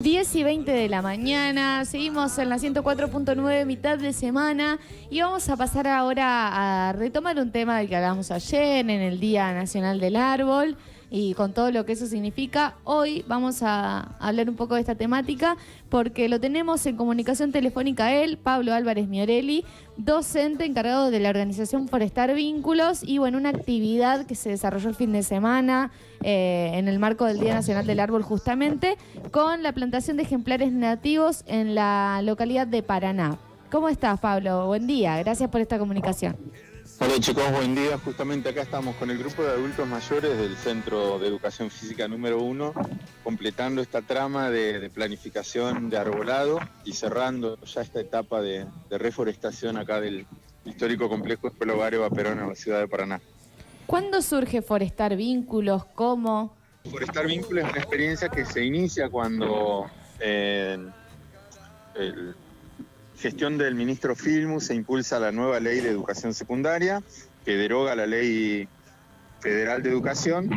10:20 de la mañana, seguimos en la 104.9, mitad de semana, y vamos a pasar ahora a retomar un tema del que hablamos ayer en el Día Nacional del Árbol y con todo lo que eso significa. Hoy vamos a hablar un poco de esta temática porque lo tenemos en comunicación telefónica él, Pablo Álvarez Miorelli, docente encargado de la organización Forestar Vínculos y bueno, una actividad que se desarrolló el fin de semana en el marco del Día Nacional del Árbol justamente, con la plantación de ejemplares nativos en la localidad de Paraná. ¿Cómo estás, Pablo? Buen día, gracias por esta comunicación. Hola chicos, buen día. Justamente acá estamos con el grupo de adultos mayores del Centro de Educación Física número 1, completando esta trama de planificación de arbolado y cerrando ya esta etapa de reforestación acá del histórico complejo Escuela Hogario Vaperón en la ciudad de Paraná. ¿Cuándo surge Forestar Vínculos? ¿Cómo? Forestar Vínculos es una experiencia que se inicia cuando gestión del ministro Filmus se impulsa la nueva ley de educación secundaria que deroga la ley federal de educación.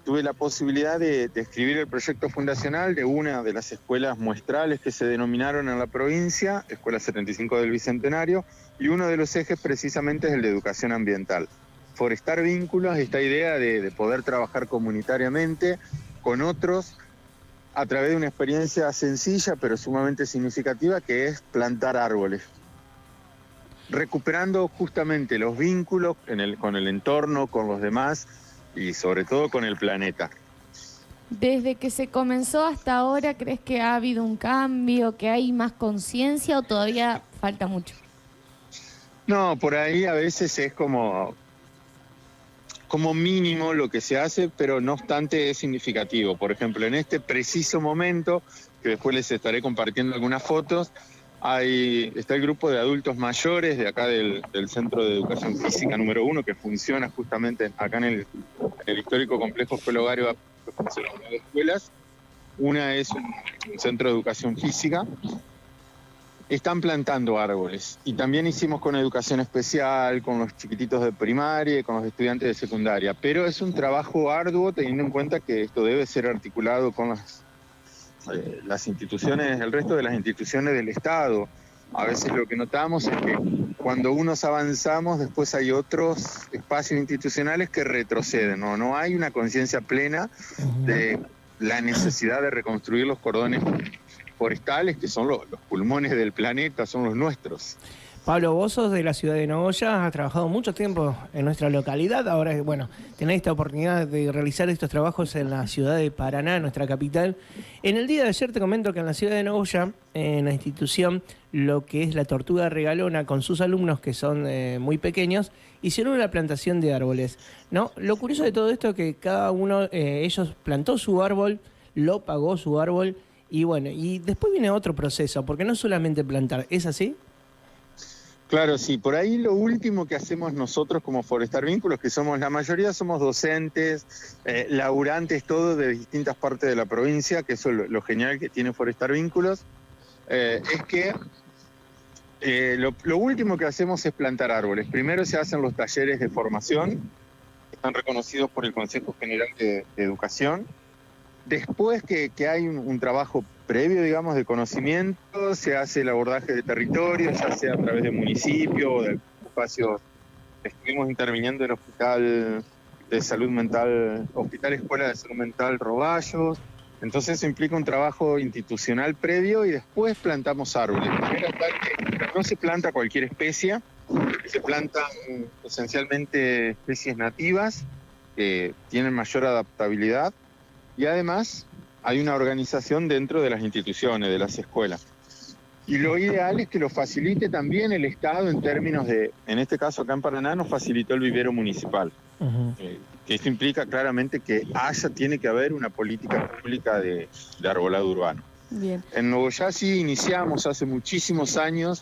Tuve la posibilidad de escribir el proyecto fundacional de una de las escuelas muestrales que se denominaron en la provincia, Escuela 75 del Bicentenario, y uno de los ejes precisamente es el de educación ambiental. Forestar Vínculos, esta idea de poder trabajar comunitariamente con otros a través de una experiencia sencilla pero sumamente significativa, que es plantar árboles, recuperando justamente los vínculos con el entorno, con los demás y sobre todo con el planeta. Desde que se comenzó hasta ahora, ¿crees que ha habido un cambio, que hay más conciencia o todavía falta mucho? No, por ahí a veces es como mínimo lo que se hace, pero no obstante es significativo. Por ejemplo, en este preciso momento, que después les estaré compartiendo algunas fotos, está el grupo de adultos mayores de acá del Centro de Educación Física número 1, que funciona justamente acá en el histórico complejo Escuela Hogario, que funciona en 9 escuelas. Una es un centro de educación física. Están plantando árboles y también hicimos con educación especial, con los chiquititos de primaria y con los estudiantes de secundaria, pero es un trabajo arduo teniendo en cuenta que esto debe ser articulado con las instituciones, el resto de las instituciones del Estado. A veces lo que notamos es que cuando unos avanzamos, después hay otros espacios institucionales que retroceden, no hay una conciencia plena de la necesidad de reconstruir los cordones forestales, que son los pulmones del planeta, son los nuestros. Pablo, vos sos de la ciudad de Nogoyá, has trabajado mucho tiempo en nuestra localidad, ahora bueno, tenés esta oportunidad de realizar estos trabajos en la ciudad de Paraná, nuestra capital. En el día de ayer te comento que en la ciudad de Nogoyá, en la institución, lo que es la Tortuga Regalona, con sus alumnos que son muy pequeños, hicieron una plantación de árboles, ¿no? Lo curioso de todo esto es que cada uno, ellos plantó su árbol, lo pagó su árbol, y bueno, y después viene otro proceso, porque no es solamente plantar, ¿es así? Claro, sí, por ahí lo último que hacemos nosotros como Forestar Vínculos, que somos la mayoría, somos docentes, laburantes, todos de distintas partes de la provincia, que eso es lo genial que tiene Forestar Vínculos, es que lo último que hacemos es plantar árboles. Primero se hacen los talleres de formación, que están reconocidos por el Consejo General de Educación. Después que hay un trabajo previo, digamos, de conocimiento, se hace el abordaje de territorio, ya sea a través de municipios o de espacios. Estuvimos interviniendo en el Hospital de Salud Mental, Hospital Escuela de Salud Mental Roballos. Entonces eso implica un trabajo institucional previo y después plantamos árboles. No se planta cualquier especie, se plantan esencialmente especies nativas que tienen mayor adaptabilidad. Y además hay una organización dentro de las instituciones, de las escuelas. Y lo ideal es que lo facilite también el Estado en términos en este caso acá en Paraná nos facilitó el vivero municipal. Que esto implica claramente que tiene que haber una política pública de arbolado urbano. Bien. En Nogoyá sí iniciamos hace muchísimos años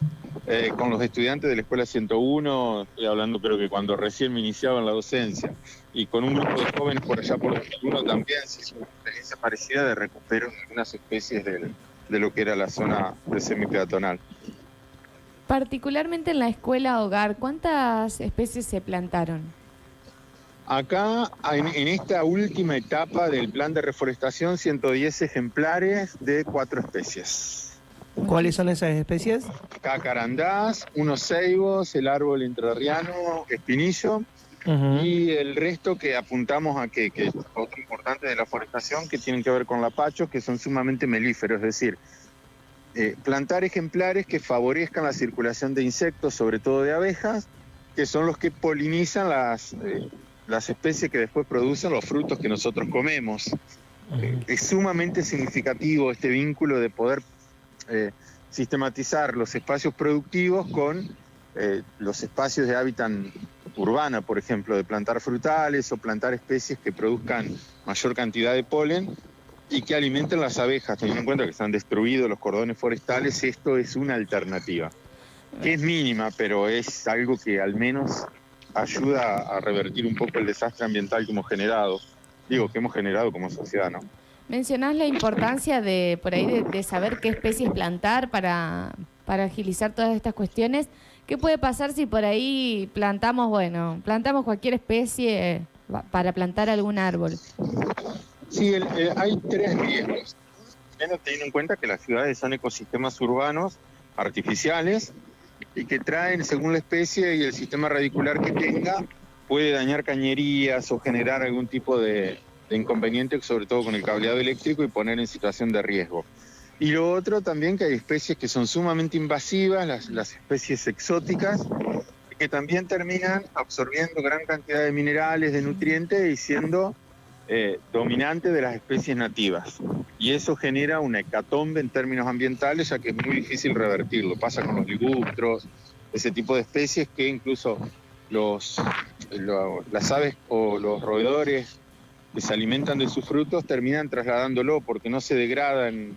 con los estudiantes de la Escuela 101, estoy hablando creo que cuando recién me iniciaba en la docencia, y con un grupo de jóvenes por allá por 2001 también se hizo una experiencia parecida de recupero de algunas especies de lo que era la zona de semipeatonal. Particularmente en la escuela hogar, ¿cuántas especies se plantaron? Acá, en esta última etapa del plan de reforestación, 110 ejemplares de 4 especies. ¿Cuáles son esas especies? Cacarandás, unos ceibos, el árbol entrerriano, espinillo, y el resto que apuntamos a que es otro importante de la forestación, que tienen que ver con lapachos, que son sumamente melíferos, es decir, plantar ejemplares que favorezcan la circulación de insectos, sobre todo de abejas, que son los que polinizan las especies que después producen los frutos que nosotros comemos. Es sumamente significativo este vínculo de poder sistematizar los espacios productivos con los espacios de hábitat urbana, por ejemplo, de plantar frutales o plantar especies que produzcan mayor cantidad de polen y que alimenten las abejas, teniendo en cuenta que están destruidos los cordones forestales. Esto es una alternativa, que es mínima, pero es algo que al menos ayuda a revertir un poco el desastre ambiental que hemos generado, como sociedad, ¿no? Mencionás la importancia de por ahí de saber qué especies plantar para agilizar todas estas cuestiones. ¿Qué puede pasar si por ahí plantamos cualquier especie para plantar algún árbol? Sí, hay 3 riesgos. Primero, teniendo en cuenta que las ciudades son ecosistemas urbanos artificiales y que traen, según la especie y el sistema radicular que tenga, puede dañar cañerías o generar algún tipo de inconveniente, sobre todo con el cableado eléctrico, y poner en situación de riesgo. Y lo otro también, que hay especies que son sumamente invasivas, las especies exóticas, que también terminan absorbiendo gran cantidad de minerales, de nutrientes, y siendo dominante de las especies nativas. Y eso genera una hecatombe en términos ambientales, ya que es muy difícil revertirlo. Pasa con los ligustros, ese tipo de especies que incluso las aves o los roedores que se alimentan de sus frutos terminan trasladándolo, porque no se degrada en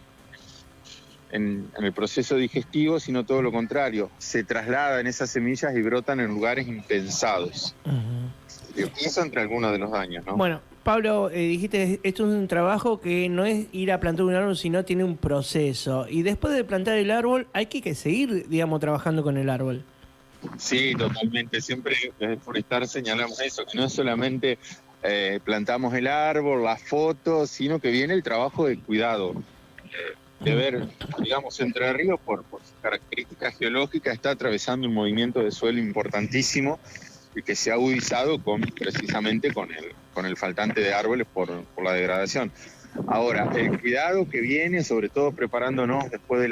el proceso digestivo, sino todo lo contrario, se traslada en esas semillas y brotan en lugares impensados. Y eso entre algunos de los daños, ¿no? Bueno, Pablo, dijiste, esto es un trabajo que no es ir a plantar un árbol, sino tiene un proceso. Y después de plantar el árbol, hay que seguir, trabajando con el árbol. Sí, totalmente. Siempre desde Forestar señalamos eso, que no es solamente plantamos el árbol, las fotos, sino que viene el trabajo de cuidado. De ver, Entre Ríos, por sus características geológicas, está atravesando un movimiento de suelo importantísimo y que se ha agudizado precisamente con el faltante de árboles por la degradación. Ahora, el cuidado que viene, sobre todo preparándonos después de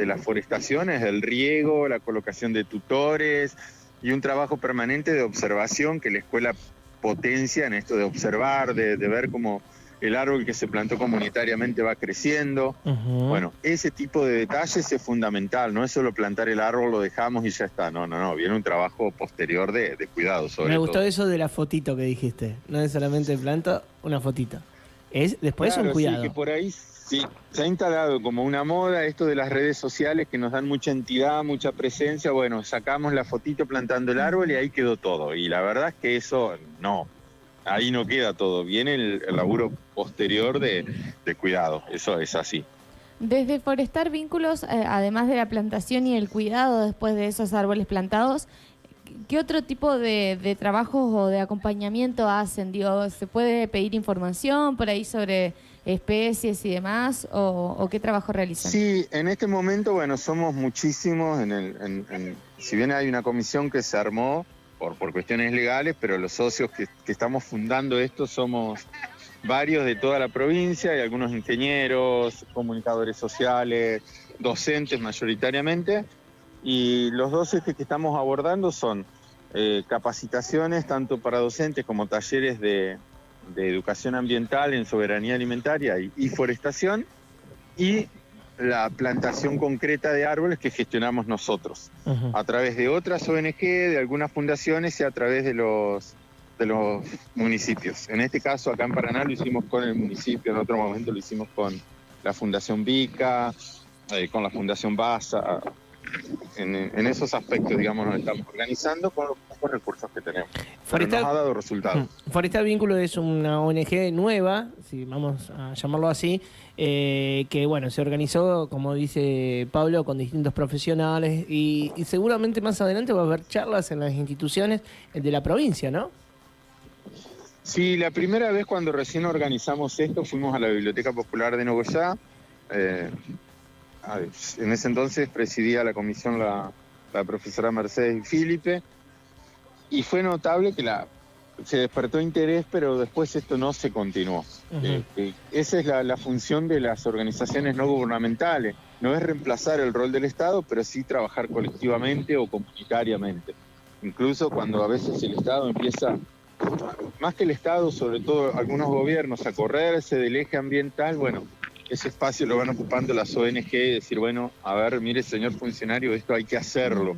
la forestación, es el riego, la colocación de tutores y un trabajo permanente de observación que la escuela potencia en esto de observar, de ver cómo el árbol que se plantó comunitariamente va creciendo. Bueno, ese tipo de detalles es fundamental, no es solo plantar el árbol, lo dejamos y ya está. No, viene un trabajo posterior de cuidado sobre todo. Me gustó eso de la fotito que dijiste, no es solamente planto, una fotito. Después claro, un cuidado. Sí, que por ahí sí, se ha instalado como una moda esto de las redes sociales que nos dan mucha entidad, mucha presencia. Bueno, sacamos la fotito plantando el árbol y ahí quedó todo. Y la verdad es que eso no. Ahí no queda todo, viene el laburo posterior de cuidado, eso es así. Desde Forestar Vínculos, además de la plantación y el cuidado después de esos árboles plantados, ¿qué otro tipo de trabajos o de acompañamiento hacen? ¿Se puede pedir información por ahí sobre especies y demás? ¿O qué trabajo realizan? Sí, en este momento, somos muchísimos, si bien hay una comisión que se armó, por cuestiones legales, pero los socios que estamos fundando esto somos varios de toda la provincia, y algunos ingenieros, comunicadores sociales, docentes mayoritariamente, y los 2 ejes que estamos abordando son capacitaciones tanto para docentes como talleres de educación ambiental en soberanía alimentaria y forestación, y la plantación concreta de árboles que gestionamos nosotros, a través de otras ONG, de algunas fundaciones y a través de los municipios. En este caso, acá en Paraná lo hicimos con el municipio, en otro momento lo hicimos con la Fundación Vica, con la Fundación Basa. En esos aspectos, nos estamos organizando con los pocos recursos que tenemos. Pero nos ha dado resultados. Forestar Vínculo es una ONG nueva, si vamos a llamarlo así, que se organizó, como dice Pablo, con distintos profesionales y seguramente más adelante va a haber charlas en las instituciones de la provincia, ¿no? Sí, la primera vez cuando recién organizamos esto fuimos a la Biblioteca Popular de Nogoyá. En ese entonces presidía la comisión la profesora Mercedes Filipe, y fue notable que se despertó interés, pero después esto no se continuó. Esa es la función de las organizaciones no gubernamentales. No es reemplazar el rol del Estado, pero sí trabajar colectivamente o comunitariamente. Incluso cuando a veces el Estado empieza, más que el Estado, sobre todo algunos gobiernos, a correrse del eje ambiental, bueno, ese espacio lo van ocupando las ONG, decir, bueno, a ver, mire, señor funcionario, esto hay que hacerlo.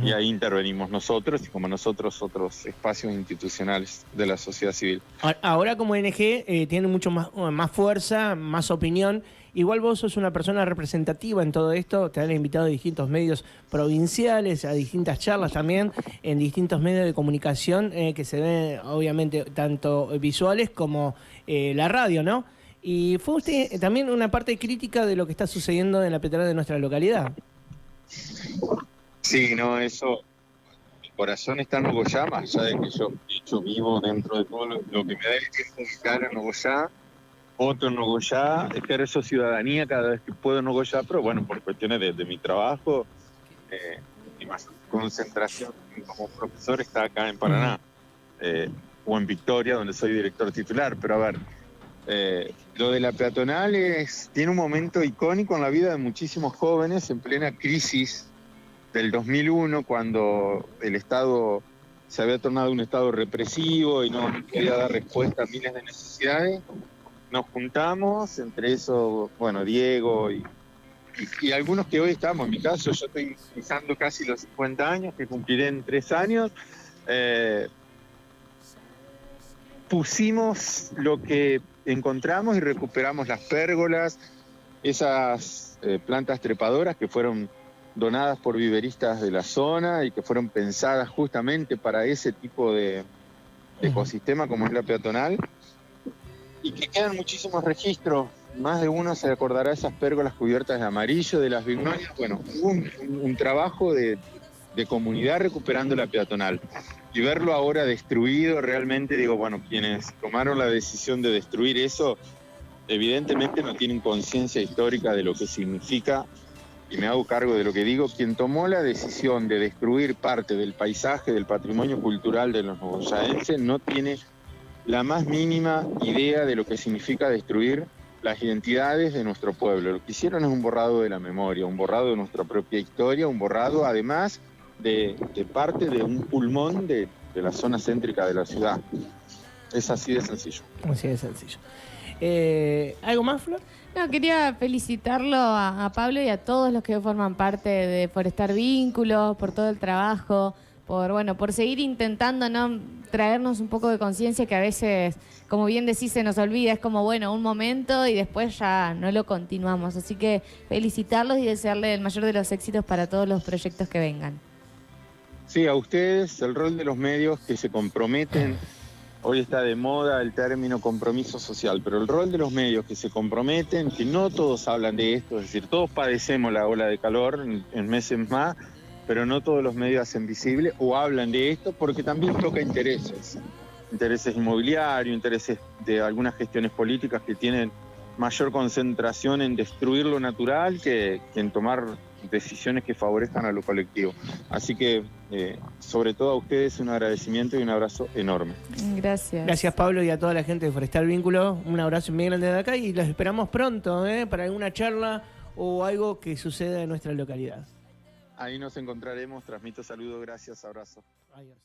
Y ahí intervenimos nosotros y como nosotros otros espacios institucionales de la sociedad civil. Ahora como ONG tiene mucho más fuerza, más opinión. Igual vos sos una persona representativa en todo esto, te han invitado a distintos medios provinciales, a distintas charlas también, en distintos medios de comunicación que se ven obviamente tanto visuales como la radio, ¿no? Y fue usted también una parte crítica de lo que está sucediendo en la peatonal de nuestra localidad. Sí, no, eso, mi corazón está en Nogoyá, más allá de que yo, de hecho, vivo dentro de todo lo que me da el tiempo vital en Nogoyá. Otro en Nogoyá, ejerzo ciudadanía cada vez que puedo en Nogoyá, pero bueno, por cuestiones de mi trabajo, mi más concentración como profesor está acá en Paraná, o en Victoria, donde soy director titular. Pero a ver, lo de la peatonal tiene un momento icónico en la vida de muchísimos jóvenes en plena crisis del 2001, cuando el Estado se había tornado un Estado represivo y no quería dar respuesta a miles de necesidades. Nos juntamos, entre eso, bueno, Diego y algunos que hoy estamos. En mi caso, yo estoy pisando casi los 50 años, que cumpliré en 3 años. Pusimos lo que encontramos y recuperamos las pérgolas, esas plantas trepadoras que fueron donadas por viveristas de la zona y que fueron pensadas justamente para ese tipo de ecosistema como es la peatonal, y que quedan muchísimos registros. Más de uno se acordará de esas pérgolas cubiertas de amarillo, de las bignonias. Bueno, hubo un trabajo de comunidad recuperando la peatonal, y verlo ahora destruido, realmente digo, bueno, quienes tomaron la decisión de destruir eso evidentemente no tienen conciencia histórica de lo que significa. Y me hago cargo de lo que digo, quien tomó la decisión de destruir parte del paisaje, del patrimonio cultural de los nogoyaenses, no tiene la más mínima idea de lo que significa destruir las identidades de nuestro pueblo. Lo que hicieron es un borrado de la memoria, un borrado de nuestra propia historia, un borrado además de parte de un pulmón de la zona céntrica de la ciudad. Es así de sencillo. Así de sencillo. ¿Algo más, Flor? No, quería felicitarlo a Pablo y a todos los que forman parte de Forestar Vínculos, por todo el trabajo, por seguir intentando, ¿no?, traernos un poco de conciencia, que a veces, como bien decís, se nos olvida. Es como, bueno, un momento y después ya no lo continuamos. Así que felicitarlos y desearle el mayor de los éxitos para todos los proyectos que vengan. Sí, a ustedes, el rol de los medios que se comprometen. Hoy está de moda el término compromiso social, pero el rol de los medios que se comprometen, que no todos hablan de esto, es decir, todos padecemos la ola de calor en meses más, pero no todos los medios hacen visible o hablan de esto, porque también toca intereses inmobiliarios, intereses de algunas gestiones políticas que tienen mayor concentración en destruir lo natural que en tomar decisiones que favorezcan a lo colectivo. Así que, sobre todo a ustedes, un agradecimiento y un abrazo enorme. Gracias. Gracias, Pablo, y a toda la gente de Forestar Vínculo. Un abrazo muy grande de acá y los esperamos pronto para alguna charla o algo que suceda en nuestra localidad. Ahí nos encontraremos. Transmito saludos, gracias, abrazo. Adiós.